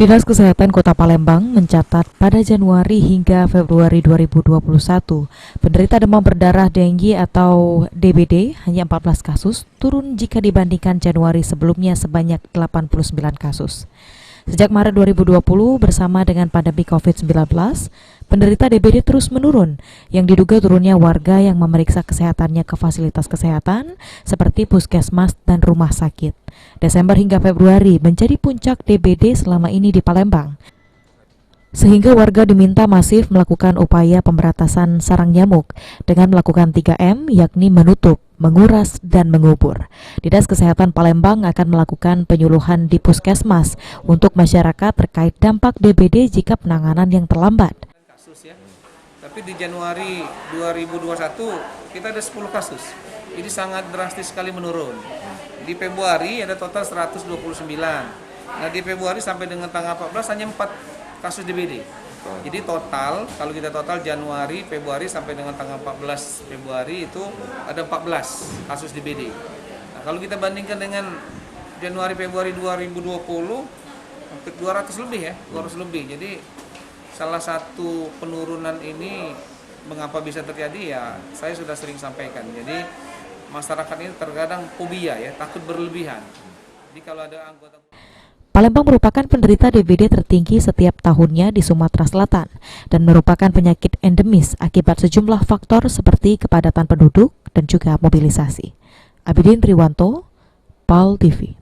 Dinas Kesehatan Kota Palembang mencatat pada Januari hingga Februari 2021, penderita demam berdarah dengue atau DBD hanya 14 kasus, turun jika dibandingkan Januari sebelumnya sebanyak 89 kasus. Sejak Maret 2020 bersama dengan pandemi COVID-19, penderita DBD terus menurun, yang diduga turunnya warga yang memeriksa kesehatannya ke fasilitas kesehatan seperti puskesmas dan rumah sakit. Desember hingga Februari menjadi puncak DBD selama ini di Palembang, sehingga warga diminta masif melakukan upaya pemberantasan sarang nyamuk dengan melakukan 3M, yakni menutup, menguras, dan mengubur. Dinas Kesehatan Palembang akan melakukan penyuluhan di puskesmas untuk masyarakat terkait dampak DBD jika penanganan yang terlambat. Tapi di Januari 2021 kita ada 10 kasus, jadi sangat drastis sekali menurun. Di Februari ada total 129. Nah di Februari sampai dengan tanggal 14 hanya 4 kasus DBD. Jadi total, kalau kita total Januari, Februari sampai dengan tanggal 14 Februari itu ada 14 kasus DBD. Nah kalau kita bandingkan dengan Januari, Februari 2020, hampir 200 lebih ya, 200 lebih. Jadi salah satu penurunan ini mengapa bisa terjadi ya saya sudah sering sampaikan. Jadi masyarakat ini terkadang fobia ya, takut berlebihan. Jadi kalau ada anggota Palembang merupakan penderita DBD tertinggi setiap tahunnya di Sumatera Selatan dan merupakan penyakit endemis akibat sejumlah faktor seperti kepadatan penduduk dan juga mobilisasi. Abidin Triwanto, PAL TV.